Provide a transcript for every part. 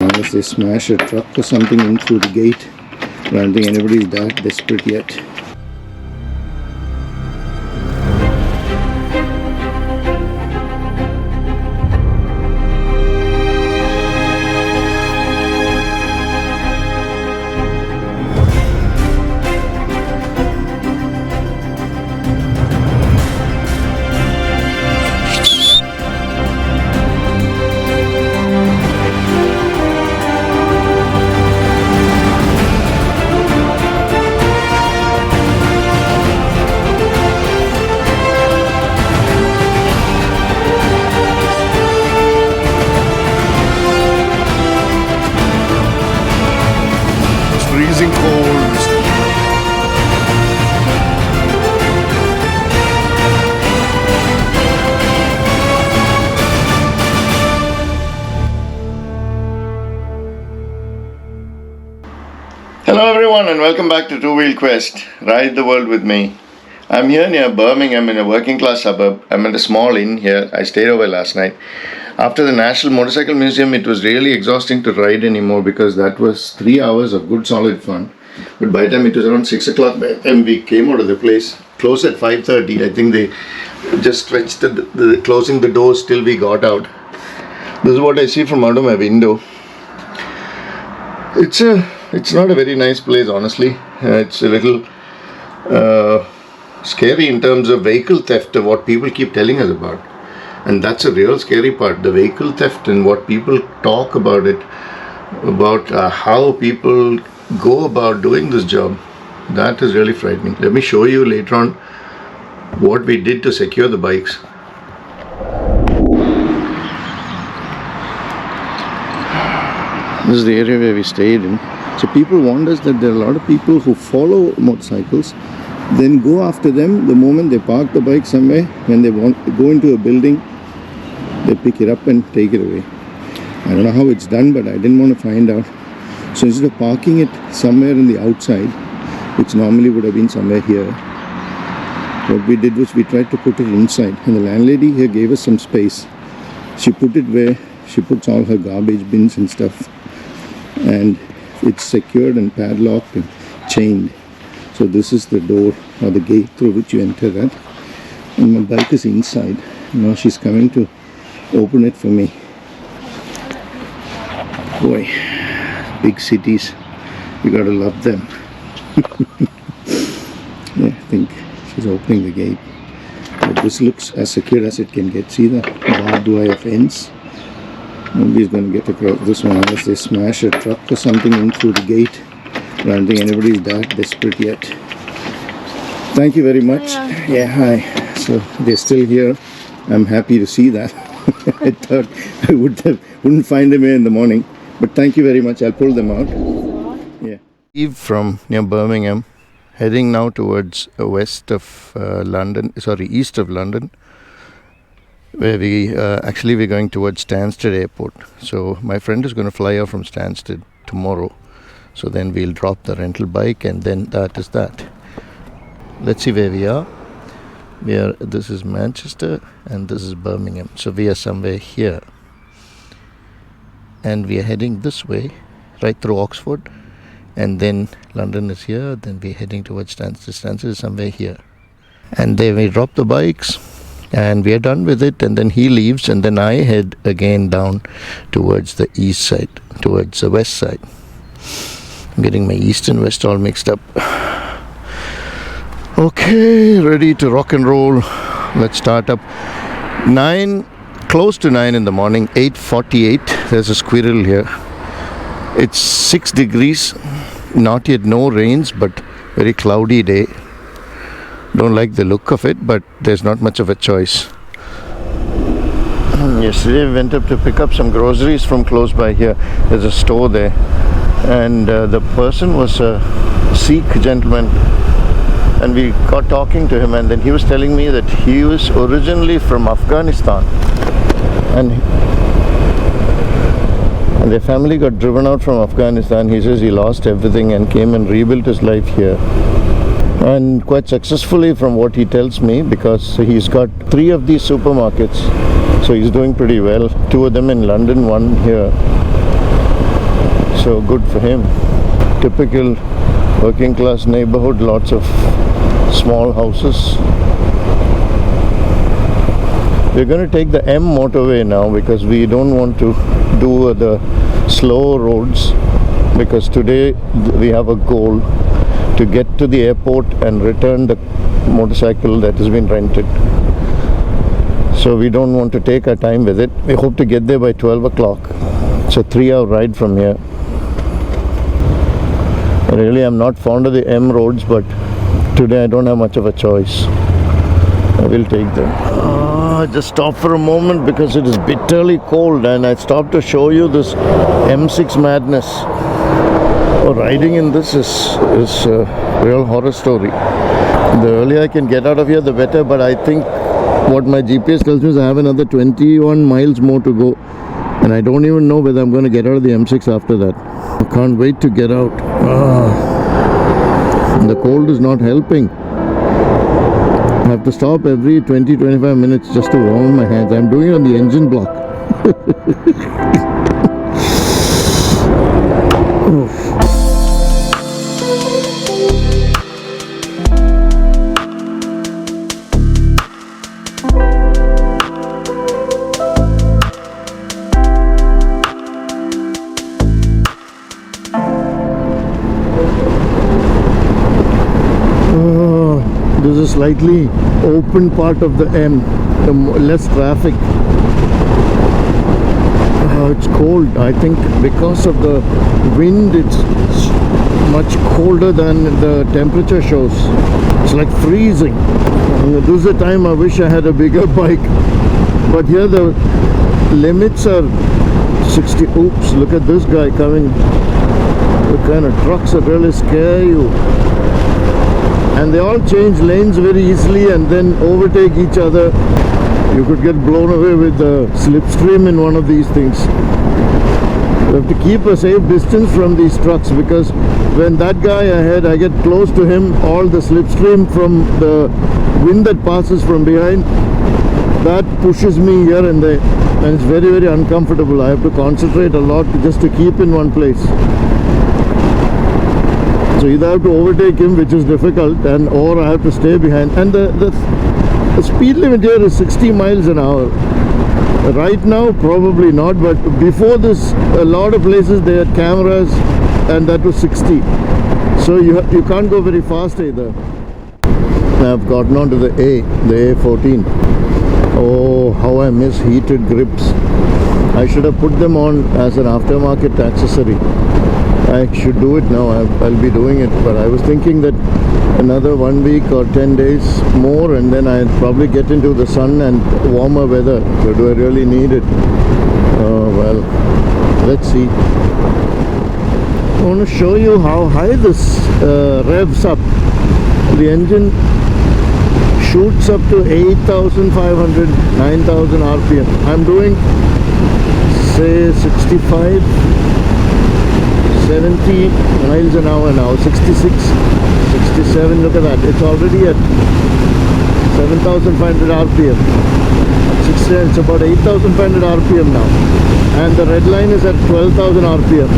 unless they smash a truck or something in through the gate. But I don't think anybody's that desperate yet. Freezing cold. Hello everyone and welcome back to Two Wheel Quest. Ride the world with me. I'm here near Birmingham in a working class suburb. I'm at a small inn here. I stayed over last night. After the National Motorcycle Museum, it was really exhausting to ride anymore because that was 3 hours of good solid fun. But by the time it was around 6 o'clock, by the time we came out of the place, closed at 5:30. I think they just stretched closing the doors till we got out. This is what I see from out of my window. It's not a very nice place, honestly. It's a little scary in terms of vehicle theft, of what people keep telling us about. And that's a real scary part, the vehicle theft and what people talk about it, about how people go about doing this job. That is really frightening. Let me show you later on what we did to secure the bikes. This is the area where we stayed in. So people warned us that there are a lot of people who follow motorcycles, then go after them the moment they park the bike somewhere. When they want to go into a building, they pick it up and take it away. I don't know how it's done, but I didn't want to find out. So instead of parking it somewhere in the outside, which normally would have been somewhere here, what we did was we tried to put it inside. And the landlady here gave us some space. She put it where she puts all her garbage bins and stuff. And it's secured and padlocked and chained. So this is the door or the gate through which you enter that. And my bike is inside. Now she's coming to open it for me. Boy, big cities, you gotta love them. Yeah, I think she's opening the gate. But this looks as secure as it can get. See the barbed wire fence? Nobody's going to get across this one unless they smash a truck or something in through the gate. But I don't think anybody's that desperate yet. Thank you very much. Yeah, hi. So they're still here. I'm happy to see that. I thought I wouldn't find them here in the morning. But thank you very much. I'll pull them out. Yeah. Eve from near Birmingham, heading now towards east of London, where we're going towards Stansted Airport. So my friend is going to fly out from Stansted tomorrow. So then we'll drop the rental bike and then that is that. Let's see where we are. This is Manchester and this is Birmingham. So we are somewhere here. And we are heading this way, right through Oxford. And then London is here. Then we're heading towards Stansted. Stansted is somewhere here. And then we drop the bikes. And we are done with it, and then he leaves, and then I head again down towards the east side, towards the west side. I'm getting my east and west all mixed up. Okay, ready to rock and roll. Let's start up. Close to 9 in the morning, 8:48. There's a squirrel here. It's 6 degrees, not yet no rains, but very cloudy day. Don't like the look of it, but there's not much of a choice. Yesterday we went up to pick up some groceries from close by here. There's a store there, and the person was a Sikh gentleman, and we got talking to him, and then he was telling me that he was originally from Afghanistan, and their family got driven out from Afghanistan. He says he lost everything and came and rebuilt his life here. And quite successfully from what he tells me, because he's got 3 of these supermarkets, so he's doing pretty well. 2 of them in London, 1 here. So good for him. Typical working class neighborhood, lots of small houses. We're going to take the M motorway now because we don't want to do the slow roads, because today we have a goal to get to the airport and return the motorcycle that has been rented. So we don't want to take our time with it. We hope to get there by 12 o'clock. It's a 3-hour ride from here. Really, I'm not fond of the M roads, but today I don't have much of a choice. I will take them. I just stopped for a moment because it is bitterly cold, and I stopped to show you this M6 madness. Oh, riding in this is a real horror story. The earlier I can get out of here, the better, but I think what my GPS tells me is I have another 21 miles more to go, and I don't even know whether I'm going to get out of the M6 after that. I can't wait to get out. The cold is not helping. I have to stop every 20-25 minutes just to warm my hands. I'm doing it on the engine block. This is a slightly open part of the M, less traffic. It's cold. I think because of the wind, it's much colder than the temperature shows. It's like freezing. This is the time I wish I had a bigger bike, but here the limits are 60. Oops, look at this guy coming. The kind of trucks that really scare you. And they all change lanes very easily and then overtake each other. You could get blown away with the slipstream in one of these things. You have to keep a safe distance from these trucks, because when that guy ahead, I get close to him, all the slipstream from the wind that passes from behind, that pushes me here and there, and it's very, very uncomfortable. I have to concentrate a lot just to keep in one place. So either I have to overtake him, which is difficult, or I have to stay behind. And the speed limit here is 60 miles an hour. Right now, probably not, but before this, a lot of places they had cameras, and that was 60. So you can't go very fast either. I've gotten onto the A14. Oh, how I miss heated grips. I should have put them on as an aftermarket accessory. I should do it now. I'll be doing it, but I was thinking that another 1 week or 10 days more, and then I'll probably get into the sun and warmer weather. So do I really need it? Oh well, let's see. I want to show you how high this revs up. The engine shoots up to 8,500, 9,000 RPM. I'm doing, say, 65, 70 miles an hour now, 66, 67, look at that, it's already at 7,500 RPM. It's about 8,500 RPM now, and the red line is at 12,000 RPM.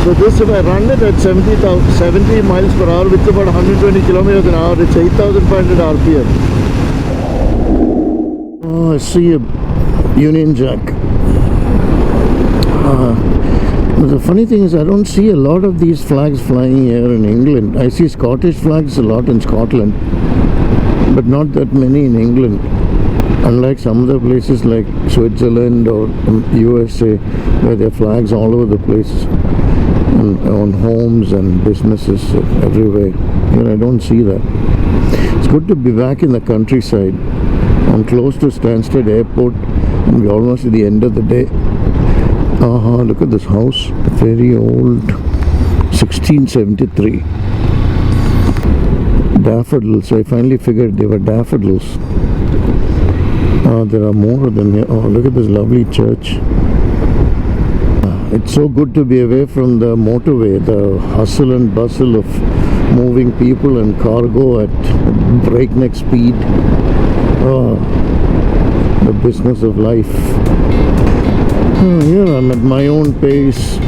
So this, if I run it at 70 miles per hour, which is about 120 kilometers an hour, it's 8,500 RPM. Oh, I see a Union Jack. The funny thing is, I don't see a lot of these flags flying here in England. I see Scottish flags a lot in Scotland, but not that many in England. Unlike some other places like Switzerland or USA, where there are flags all over the place, on homes and businesses everywhere. Here I don't see that. It's good to be back in the countryside. I'm close to Stansted Airport, and we're almost at the end of the day. Look at this house, very old, 1673. Daffodils. I finally figured they were daffodils. There are more of them here. Oh, look at this lovely church. It's so good to be away from the motorway, the hustle and bustle of moving people and cargo at breakneck speed. The business of life. Here I'm at my own pace.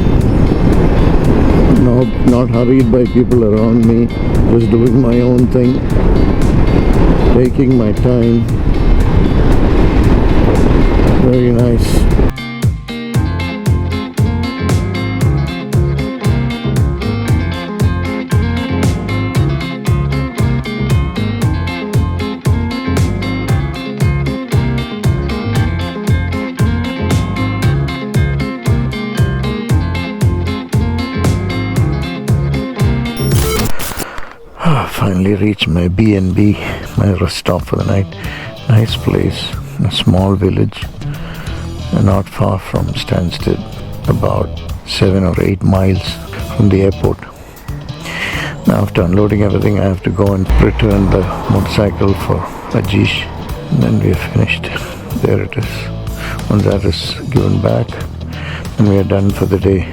not hurried by people around me, just doing my own thing, taking my time. Very nice. Finally reached my B&B, my rest stop for the night. Nice place, a small village, not far from Stansted, about 7 or 8 miles from the airport. Now after unloading everything, I have to go and return the motorcycle for Ajish, and then we are finished. There it is. Once that is given back, then we are done for the day.